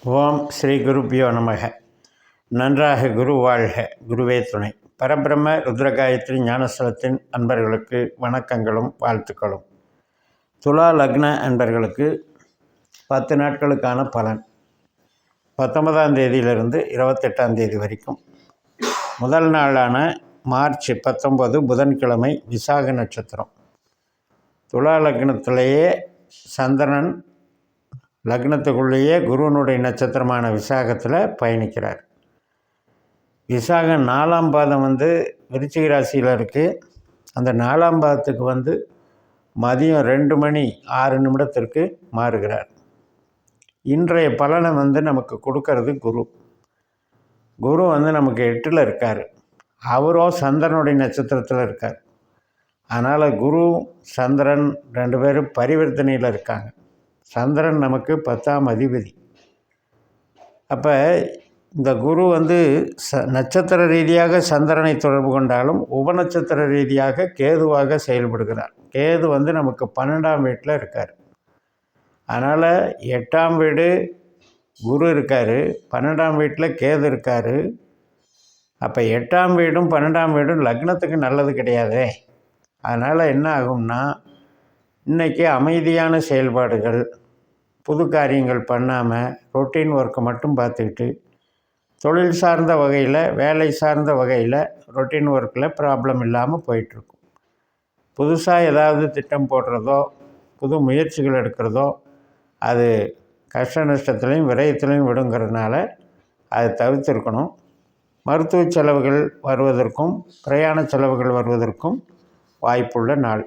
ஓம் ஸ்ரீ குருப்பியோ நமக. நன்றாக குரு வாழ்க, குருவே துணை. பரபிரம்ம ருத்ரகாயத்ரி ஞானஸ்தலத்தின் அன்பர்களுக்கு வணக்கங்களும் வாழ்த்துக்களும். துலா லக்ன அன்பர்களுக்கு 10 நாட்களுக்கான பலன் 19ஆம் தேதியிலிருந்து 28ஆம் தேதி வரைக்கும். முதல் நாளான மார்ச் 19 புதன்கிழமை விசாக நட்சத்திரம். துலா லக்னத்திலேயே சந்திரன் லக்னத்துக்குள்ளேயே குருவனுடைய நட்சத்திரமான விசாகத்தில் பயணிக்கிறார். விசாகம் 4ஆம் பாதம் விருச்சிக ராசியில் இருக்குது. அந்த 4ஆம் பாதத்துக்கு மதியம் 2 மணி 6 நிமிடத்திற்கு மாறுகிறார். இன்றைய பலனை நமக்கு கொடுக்கறது குரு. குரு நமக்கு 8ல் இருக்கார். அவரும் சந்திரனுடைய நட்சத்திரத்தில் இருக்கார். அதனால் குரு சந்திரன் 2 பேரும் பரிவர்த்தனையில் இருக்காங்க. சந்திரன் நமக்கு 10ஆம் அதிபதி. அப்போ இந்த குரு நட்சத்திர ரீதியாக சந்திரனை தொடர்பு கொண்டாலும் உபநட்சத்திர ரீதியாக கேதுவாக செயல்படுகிறார். கேது நமக்கு 12ஆம் வீட்டில் இருக்கார். அதனால் 8ஆம் வீடு குரு இருக்கார், 12ஆம் வீட்டில் கேது இருக்கார். அப்போ 8ஆம் வீடும் 12ஆம் வீடும் லக்னத்துக்கு நல்லது கிடையாதே. அதனால் என்ன ஆகும்னா, இன்றைக்கி அமைதியான செயல்பாடுகள், புது காரியங்கள் பண்ணாமல் ரொட்டீன் ஒர்க்கை மட்டும் பார்த்துக்கிட்டு, தொழில் சார்ந்த வகையில் வேலை சார்ந்த வகையில் ரொட்டீன் ஒர்க்கில் ப்ராப்ளம் இல்லாமல் போயிட்டுருக்கும். புதுசாக ஏதாவது திட்டம் போடுறதோ புது முயற்சிகள் எடுக்கிறதோ அது கஷ்ட நஷ்டத்துலேயும் விரயத்துலேயும் விடுங்கிறதுனால அதை தவிர்த்திருக்கணும். மருத்துவ செலவுகள் வருவதற்கும் பிரயாண செலவுகள் வருவதற்கும் வாய்ப்புள்ள நாள்.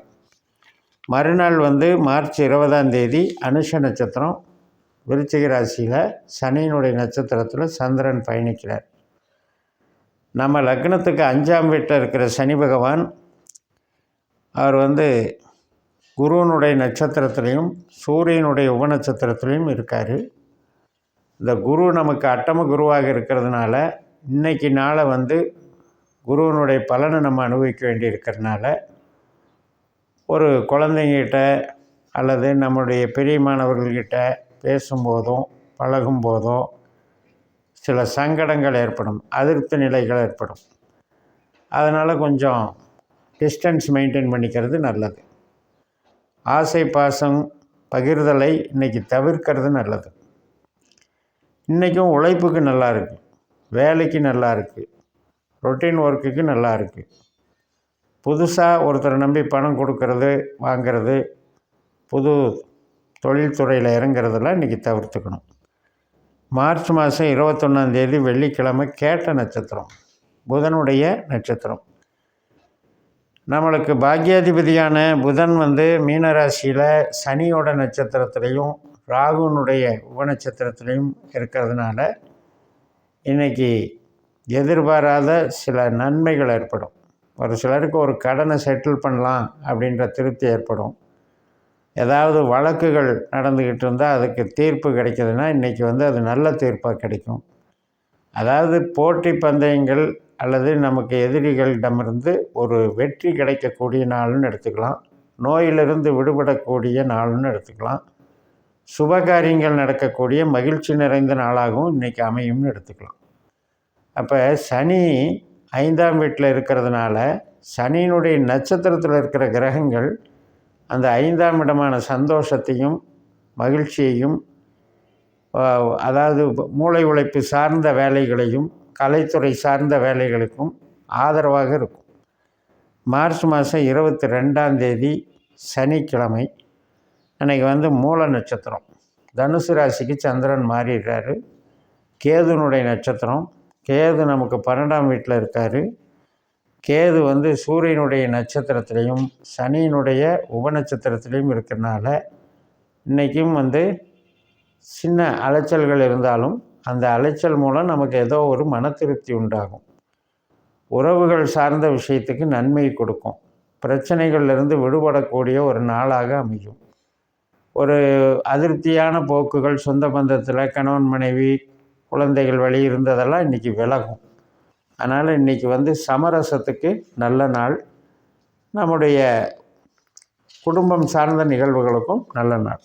மறுநாள் மார்ச் 20ஆம் தேதி அனுஷ நட்சத்திரம் விருச்சிக ராசியில் சனியினுடைய நட்சத்திரத்தில் சந்திரன் பயணிக்கிறார். நம்ம லக்னத்துக்கு 5ஆம் வீட்டில் இருக்கிற சனி பகவான் அவர் குருவனுடைய நட்சத்திரத்திலையும் சூரியனுடைய உபநட்சத்திரத்திலையும் இருக்கார். இந்த குரு நமக்கு அட்டம குருவாக இருக்கிறதுனால இன்றைக்கி நாளை குருவனுடைய பலனை நம்ம அனுபவிக்க வேண்டி இருக்கிறதுனால ஒரு குழந்தைங்கிட்ட அல்லது நம்முடைய பிரியமானவர்கள்கிட்ட பேசும்போதும் பழகும்போதோ சில சங்கடங்கள் ஏற்படும், அதிருப்தி நிலைகள் ஏற்படும். அதனால் கொஞ்சம் டிஸ்டன்ஸ் மெயின்டைன் பண்ணிக்கிறது நல்லது. ஆசை பாசம் பகிர்தலை இன்றைக்கி தவிர்க்கிறது நல்லது. இன்றைக்கும் உழைப்புக்கு நல்லா இருக்குது, வேலைக்கு நல்லா இருக்குது, ரொட்டீன் ஒர்க்குக்கு நல்லா இருக்குது. புதுசாக ஒருத்தரை நம்பி பணம் கொடுக்கறது வாங்கிறது, புது தொழில்துறையில் இறங்குறதெல்லாம் இன்றைக்கி தவிர்த்துக்கணும். மார்ச் மாதம் 21ஆம் தேதி வெள்ளிக்கிழமை கேட்ட நட்சத்திரம், புதனுடைய நட்சத்திரம். நம்மளுக்கு பாக்யாதிபதியான புதன் மீனராசியில் சனியோட நட்சத்திரத்துலேயும் ராகுனுடைய உபநட்சத்திரத்துலேயும் இருக்கிறதுனால இன்றைக்கி எதிர்பாராத சில நன்மைகள் ஏற்படும். ஒரு சிலருக்கு ஒரு கடனை செட்டில் பண்ணலாம் அப்படின்ற திருப்தி ஏற்படும். ஏதாவது வழக்குகள் நடந்துக்கிட்டு இருந்தால் அதுக்கு தீர்ப்பு கிடைக்கிதுன்னா இன்றைக்கி அது நல்ல தீர்ப்பாக கிடைக்கும். அதாவது போட்டி பந்தயங்கள் அல்லது நமக்கு எதிரிகளிடமிருந்து ஒரு வெற்றி கிடைக்கக்கூடிய நாள்னு எடுத்துக்கலாம். நோயிலிருந்து விடுபடக்கூடிய நாள்னு எடுத்துக்கலாம். சுபகாரியங்கள் நடக்கக்கூடிய மகிழ்ச்சி நிறைந்த நாளாகவும் இன்றைக்கி அமையும்னு எடுத்துக்கலாம். அப்போ சனி 5ஆம் வீட்டில் இருக்கிறதுனால சனியினுடைய நட்சத்திரத்தில் இருக்கிற கிரகங்கள் அந்த 5ஆம் இடமான சந்தோஷத்தையும் மகிழ்ச்சியையும், அதாவது மூளை உழைப்பு சார்ந்த வேலைகளையும் கலைத்துறை சார்ந்த வேலைகளுக்கும் ஆதரவாக இருக்கும். மார்ச் மாதம் 22ஆம் தேதி சனிக்கிழமை அன்றைக்கி மூல நட்சத்திரம் தனுசு ராசிக்கு சந்திரன் மாறிடுறாரு. கேதுனுடைய நட்சத்திரம். கேது நமக்கு 12ஆம் வீட்டில் இருக்கார். கேது சூரியனுடைய நட்சத்திரத்திலையும் சனியினுடைய உபநட்சத்திரத்திலையும் இருக்கிறனால இன்றைக்கும் சின்ன அலைச்சல்கள் இருந்தாலும் அந்த அலைச்சல் மூலம் நமக்கு ஏதோ ஒரு மன திருப்தி உண்டாகும். உறவுகள் சார்ந்த விஷயத்துக்கு நன்மை கொடுக்கும். பிரச்சனைகள்லேருந்து விடுபடக்கூடிய ஒரு நாளாக அமையும். ஒரு அதிருப்தியான போக்குகள் சொந்த பந்தத்தில் கணவன் மனைவி குழந்தைகள் வழி இருந்ததெல்லாம் இன்றைக்கி விலகும். அதனால் இன்றைக்கி சமரசத்துக்கு நல்ல நாள். நம்முடைய குடும்பம் சார்ந்த நிகழ்வுகளுக்கும் நல்ல நாள்.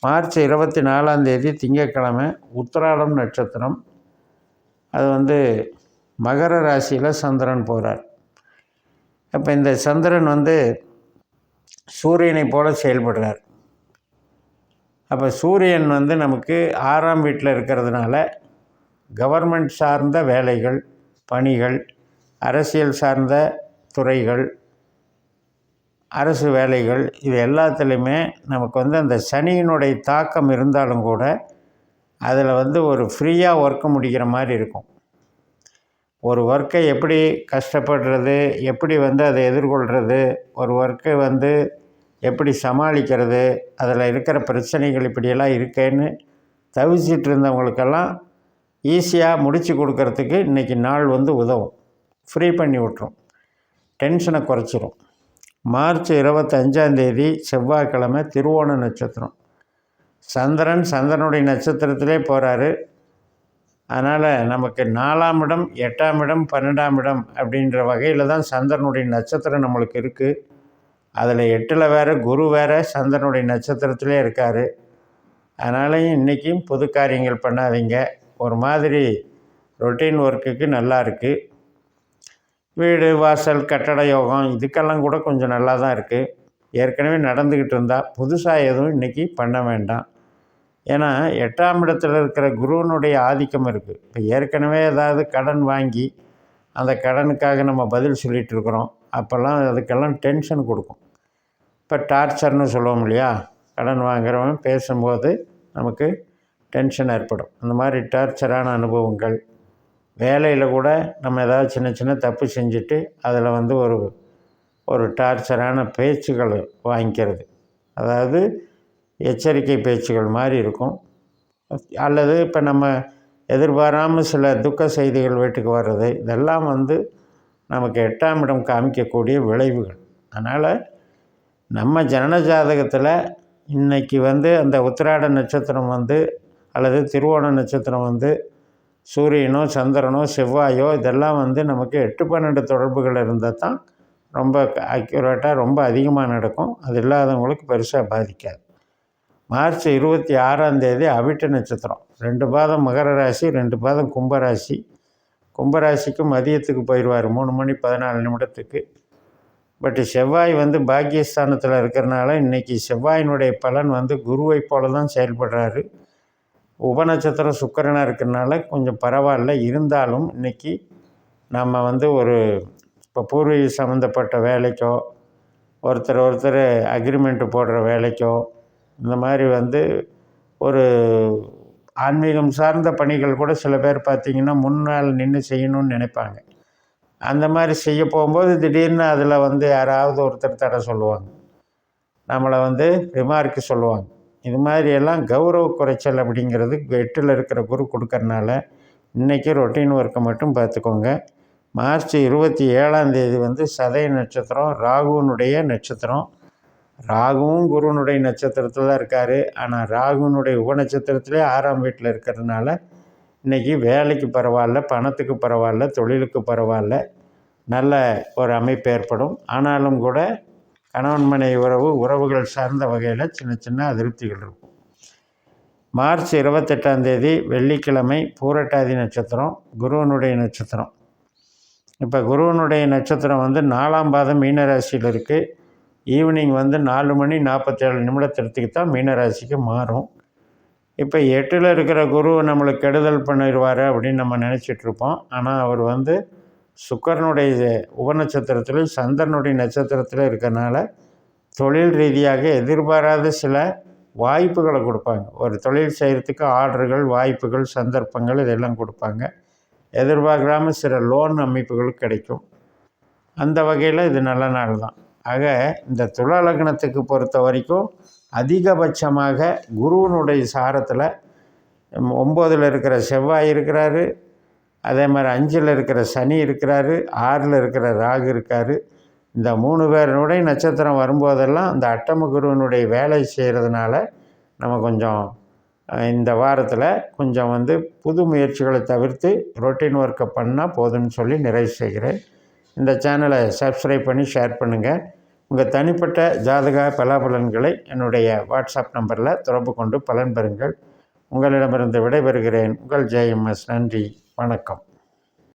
மார்ச் 24 திங்கட்கிழமை உத்திராடம் நட்சத்திரம். அது மகர ராசியில் சந்திரன் போகிறார். அப்போ இந்த சந்திரன் சூரியனை போல் செயல்படுறார். அப்போ சூரியன் நமக்கு 6ஆம் வீட்டில் இருக்கிறதுனால கவர்மெண்ட் சார்ந்த வேலைகள், பணிகள், அரசியல் சார்ந்த துறைகள், அரசு வேலைகள், இது எல்லாத்துலேயுமே நமக்கு அந்த சனியினுடைய தாக்கம் இருந்தாலும் கூட அதில் ஒரு ஃப்ரீயாக ஒர்க்கு முடிக்கிற மாதிரி இருக்கும். ஒரு ஒர்க்கை எப்படி கஷ்டப்படுறது, எப்படி அதை எதிர்கொள்கிறது, ஒரு ஒர்க்கை எப்படி சமாளிக்கிறது, அதில் இருக்கிற பிரச்சனைகள் இப்படியெல்லாம் இருக்கேன்னு தவிச்சிட்டு இருந்தவங்களுக்கெல்லாம் ஈஸியாக முடித்து கொடுக்கறதுக்கு இன்றைக்கி நாள் உதவும். ஃப்ரீ பண்ணி விட்டுரும், டென்ஷனை குறைச்சிரும். மார்ச் 25 செவ்வாய்க்கிழமை திருவோண நட்சத்திரம். சந்திரனுடைய நட்சத்திரத்திலே போகிறாரு. அதனால் நமக்கு 4ஆம் இடம், 8ஆம் இடம், 12ஆம் இடம் அப்படின்ற வகையில் தான் சந்திரனுடைய நட்சத்திரம் நம்மளுக்கு இருக்குது. அதில் 8ல் வேறு குரு வேறு சந்திரனுடைய நட்சத்திரத்திலே இருக்கார். அதனாலையும் இன்றைக்கும் பொது காரியங்கள் பண்ணாதீங்க. ஒரு மாதிரி ரொட்டீன் ஒர்க்குக்கு நல்லா இருக்குது. வீடு வாசல் கட்டட யோகம் இதுக்கெல்லாம் கூட கொஞ்சம் நல்லா தான் இருக்குது. ஏற்கனவே நடந்துக்கிட்டு இருந்தால் புதுசாக எதுவும் இன்றைக்கி பண்ண வேண்டாம். ஏன்னா 8ஆம் இடத்துல இருக்கிற குருவனுடைய ஆதிக்கம் இருக்குது. இப்போ ஏற்கனவே ஏதாவது கடன் வாங்கி அந்த கடனுக்காக நம்ம பதில் சொல்லிகிட்டு இருக்கிறோம். அப்போல்லாம் அதுக்கெல்லாம் டென்ஷன் கொடுக்கும். இப்போ டார்ச்சர்னு சொல்லுவோம் இல்லையா, கடன் வாங்குறவன் பேசும்போது நமக்கு டென்ஷன் ஏற்படும். அந்த மாதிரி டார்ச்சரான அனுபவங்கள், வேலையில் கூட நம்ம ஏதாவது சின்ன சின்ன தப்பு செஞ்சுட்டு அதில் ஒரு டார்ச்சரான பேச்சுகள் வாங்கிக்கிறது, அதாவது எச்சரிக்கை பேச்சுகள் மாதிரி இருக்கும். அல்லது இப்போ நம்ம எதிர்பாராமல் சில துக்க செய்திகள் வீட்டுக்கு வர்றது, இதெல்லாம் நமக்கு 8ஆம் இடம் காமிக்கக்கூடிய விளைவுகள். அதனால் நம்ம ஜனன ஜாதகத்தில் இன்றைக்கி அந்த உத்திராட நட்சத்திரம் அல்லது திருவோண நட்சத்திரம் சூரியனோ சந்திரனோ செவ்வாயோ இதெல்லாம் நமக்கு 8-12 தொடர்புகள் இருந்தால் தான் ரொம்ப அக்யூரேட்டாக ரொம்ப அதிகமாக நடக்கும். அது இல்லாதவங்களுக்கு பெருசாக பாதிக்காது. மார்ச் 26 அவிட்ட நட்சத்திரம். 2 பாதம் மகர ராசி, 2 பாதம் கும்பராசி. கும்பராசிக்கு மதியத்துக்கு போயிடுவார் 3 மணி 14 நிமிடத்துக்கு. பட் செவ்வாய் பாக்கியஸ்தானத்தில் இருக்கிறனால இன்றைக்கி செவ்வாயினுடைய பலன் குருவை போல தான் செயல்படுறாரு. உபநட்சத்திரம் சுக்கிரனாக இருக்கிறனால கொஞ்சம் பரவாயில்ல. இருந்தாலும் இன்றைக்கி நம்ம இப்போ பூர்வீக சம்மந்தப்பட்ட வேலைக்கோ, ஒருத்தர் அக்ரிமெண்ட்டு போடுற வேலைக்கோ, இந்த மாதிரி ஒரு ஆன்மீகம் சார்ந்த பணிகள் கூட சில பேர் பார்த்திங்கன்னா முன்னால் நின்று செய்யணும்னு நினைப்பாங்க. அந்த மாதிரி செய்ய போகும்போது திடீர்னு அதில் யாராவது ஒருத்தர் தடை சொல்லுவாங்க, நம்மளை ரிமார்க்கு சொல்லுவாங்க. இது மாதிரியெல்லாம் கௌரவ குறைச்சல் அப்படிங்கிறது 8ல் இருக்கிற குரு கொடுக்கறனால இன்றைக்கி ரொட்டீன் ஒர்க்கை மட்டும் பார்த்துக்கோங்க. மார்ச் 27 சதய நட்சத்திரம், ராகுனுடைய நட்சத்திரம். ராகுவும் குருவனுடைய நட்சத்திரத்தில் தான் இருக்கார். ஆனால் ராகுனுடைய உபநட்சத்திரத்திலே 6ஆம் வீட்டில் இருக்கிறதுனால இன்றைக்கி வேலைக்கு பரவாயில்ல, பணத்துக்கு பரவாயில்ல, தொழிலுக்கு பரவாயில்ல, நல்ல ஒரு அமைப்பு ஏற்படும். ஆனாலும் கூட கணவன் மனைவி உறவுகள் சார்ந்த வகையில் சின்ன சின்ன அதிருப்திகள் இருக்கும். மார்ச் 28 வெள்ளிக்கிழமை பூரட்டாதி நட்சத்திரம், குருவனுடைய நட்சத்திரம். இப்போ குருவனுடைய நட்சத்திரம் 4ஆம் பாதம் மீனராசியில் இருக்குது. ஈவினிங் 4 மணி 47 நிமிடத்திற்கு தான் மீனராசிக்கு மாறும். இப்போ 8ல் இருக்கிற குரு நம்மளுக்கு கெடுதல் பண்ணிடுவார் அப்படின்னு நம்ம நினச்சிட்ருப்போம். ஆனால் அவர் சுக்கிரனுடைய உபநட்சத்திரத்தில் சந்திரனுடைய நட்சத்திரத்தில் இருக்கிறனால தொழில் ரீதியாக எதிர்பாராத சில வாய்ப்புகளை கொடுப்பாங்க. ஒரு தொழில் செய்கிறதுக்கு ஆர்டர்கள், வாய்ப்புகள், சந்தர்ப்பங்கள் இதெல்லாம் கொடுப்பாங்க. எதிர்பார்க்காமல் சில லோன் அமைப்புகள் கிடைக்கும். அந்த வகையில் இது நல்ல நாள் தான். ஆக இந்த துலா லக்னத்துக்கு பொறுத்த வரைக்கும் அதிகபட்சமாக குருவனுடைய சாரத்தில் 9ல் இருக்கிற செவ்வாய் இருக்கிறாரு, அதே மாதிரி 5ல் இருக்கிற சனி இருக்கிறாரு, 6ல் இருக்கிற ராகு இருக்கார். இந்த 3 பேருடைய நட்சத்திரம் வரும்போதெல்லாம் அந்த அட்டம குருவனுடைய வேலை செய்கிறதுனால நம்ம கொஞ்சம் இந்த வாரத்தில் கொஞ்சம் புது முயற்சிகளை தவிர்த்து ரொட்டீன் ஒர்க்கை பண்ணால் போதும்னு சொல்லி நிறைவு செய்கிறேன். இந்த சேனலை சப்ஸ்கிரைப் பண்ணி ஷேர் பண்ணுங்கள். உங்கள் தனிப்பட்ட ஜாதக பலாபலன்களை என்னுடைய வாட்ஸ்அப் நம்பரில் தொடர்பு கொண்டு பலன் பெறுங்கள். உங்களிடமிருந்து விடைபெறுகிறேன். உங்கள் JMS. நன்றி, வணக்கம்.